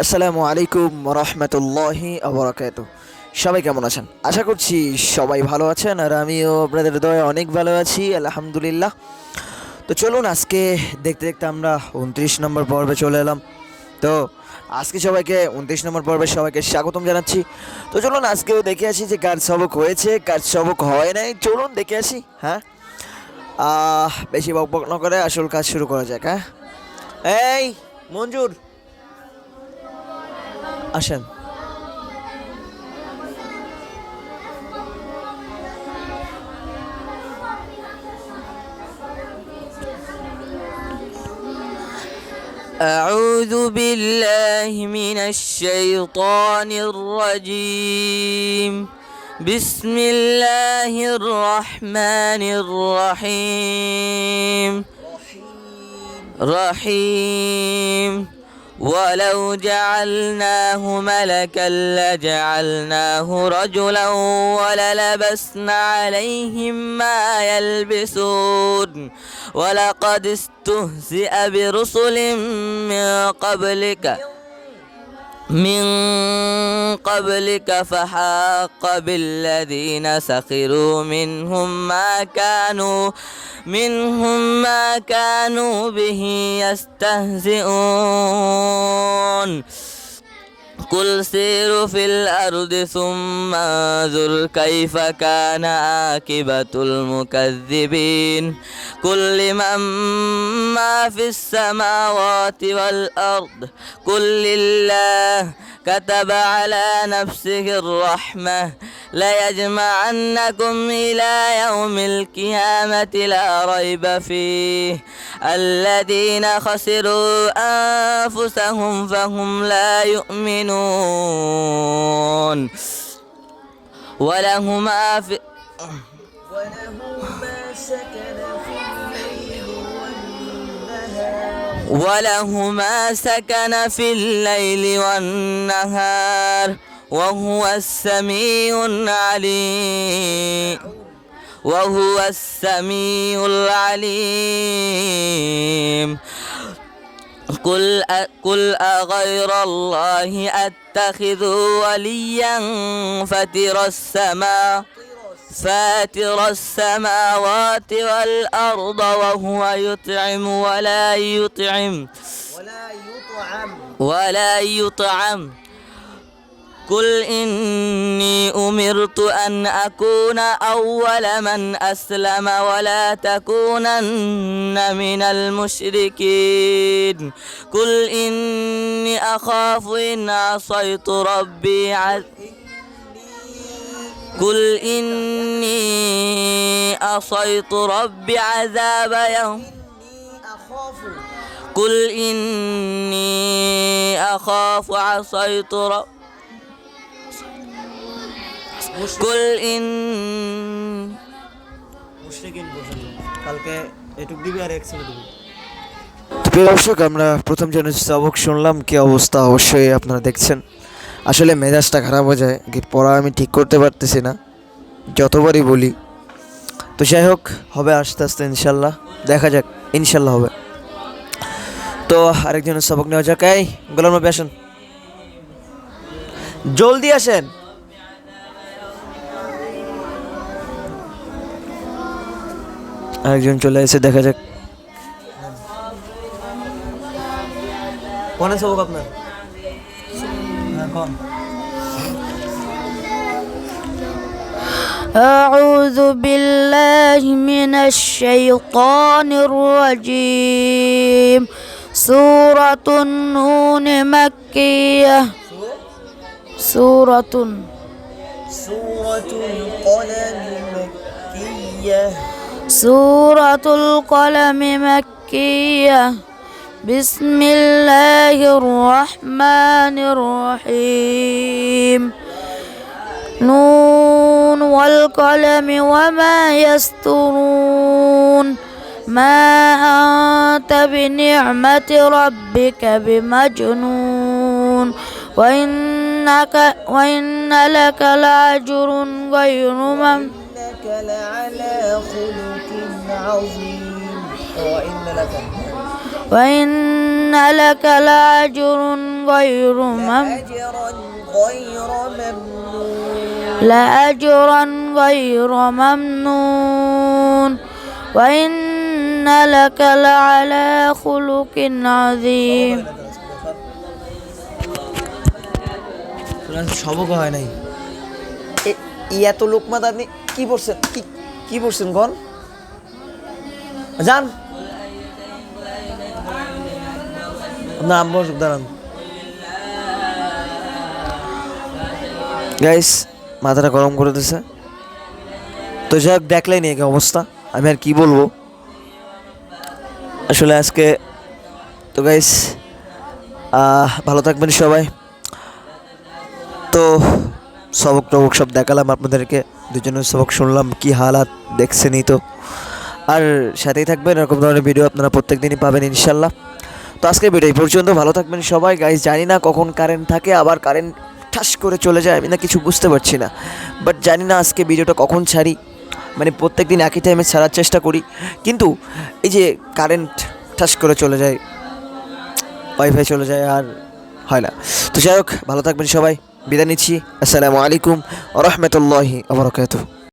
আসসালামু আলাইকুম রহমতুল্লাহি আবরাকাতু। সবাই কেমন আছেন? আশা করছি সবাই ভালো আছেন, আর আমিও আপনাদের দয়ায় অনেক ভালো আছি, আলহামদুলিল্লাহ। তো চলুন, আজকে দেখতে দেখতে আমরা 29 নম্বর পর্বে চলে এলাম। তো আজকে সবাইকে 29 নম্বর পর্বে সবাইকে স্বাগতম জানাচ্ছি। তো চলুন আজকেও দেখে আসি যে কার সবক হয়েছে, কার সবক হয় নাই। চলুন দেখে আসি। হ্যাঁ, বেশি বকবক না করে আসল কাজ শুরু করা যাক। হ্যাঁ, এই মঞ্জুর আসেন। أعوذ بالله من الشيطان الرجيم. بسم الله الرحمن الرحيم. رحيم. ولو جعلناه ملكا لجعلناه رجلا وللبسنا عليهم ما يلبسون ولقد استهزئ برسل من قبلك فحاق بالذين سخروا منهم ما كانوا به يستهزئون. قل سيروا في الأرض ثم انظر كيف كان عاقبة المكذبين. قل لمن ما في السماوات والأرض قل لله كتب على نفسه الرحمة ليجمعنكم إلى يوم القيامة لا ريب فيه الذين خسروا أنفسهم فهم لا يؤمنون. وله ما سكن في الليل والنهار وهو السميع العليم. قل أغير الله أتخذ وليا فاتر السماوات والأرض وهو يطعم ولا يطعم. قل إني أمرت أن أكون أول من أسلم ولا تكونن من المشركين. قل إني أخاف إن عصيت ربي عذاب يوم. قل إني أخاف عصيت ربي. قل إن কালকে এটুক দিবি আর এক্সেল দিবি। প্রিয় দর্শক, আমরা প্রথম যে সবক শুনলাম, কি অবস্থা অবশ্যই আপনারা দেখছেন। আসলে মেজাজটা খারাপ হয়ে যায়, পড়া আমি ঠিক করতে পারতেছি না, যতবারই বলি। তো যাই হোক, হবে আস্তে আস্তে ইনশাল্লাহ, দেখা যাক, ইনশাল্লাহ হবে। তো আরেকজনের সবক নেওয়া যাক। এই গোলাম নবী আসেন, জলদি আসেন। আরেকজন চলে এসে, দেখা যাক কোন সবক আপনার। أعوذ بالله من الشيطان الرجيم. سورة النون مكية. سورة القلم مكية. بسم الله الرحمن الرحيم. نون والقلم وما يسطرون. ما أنت بنعمة ربك بمجنون. وإن لك لأجر غير ممنون. لعلى خلق عظيم. وإن لك لأجر غير لأجرا غير ممنون وإن لك لعلى خلق عظيم সবক হয় নাই এত লোকমাত আপনি কি পড়ছেন কি পড়ছেন কোন জান আপনার আম্মু দাঁড়ান গাইস মাথাটা গরম করে দিছে তো যাই হোক দেখলেই নি অবস্থা আমি আর কি বলবো আসলে আজকে তো গাইস ভালো থাকবেন সবাই তো সবক টবক সব দেখালাম আপনাদেরকে দুজনের সবক শুনলাম কি হালাত দেখছেনই তো আর সাথেই থাকবেন এরকম ধরনের ভিডিও আপনারা প্রত্যেক দিনই পাবেন ইনশাল্লাহ তো আজকের ভিডিও এই পর্যন্ত ভালো থাকবেন সবাই গাইস জানি না কখন কারেন্ট থাকে আবার কারেন্ট ঠাস করে চলে যায় আমি না কিছু বুঝতে পারছি না বাট জানি না আজকে ভিডিওটা কখন ছাড়ি মানে প্রত্যেক দিন একই টাইমে ছাড়ার চেষ্টা করি কিন্তু এই যে কারেন্ট ঠাস করে চলে যায় ওয়াইফাই চলে যায় আর হয় না তো যাই হোক ভালো থাকবেন সবাই বিদায় নিচ্ছি আসসালামু আলাইকুম ওয়া রাহমাতুল্লাহি ওয়া বারাকাতুহু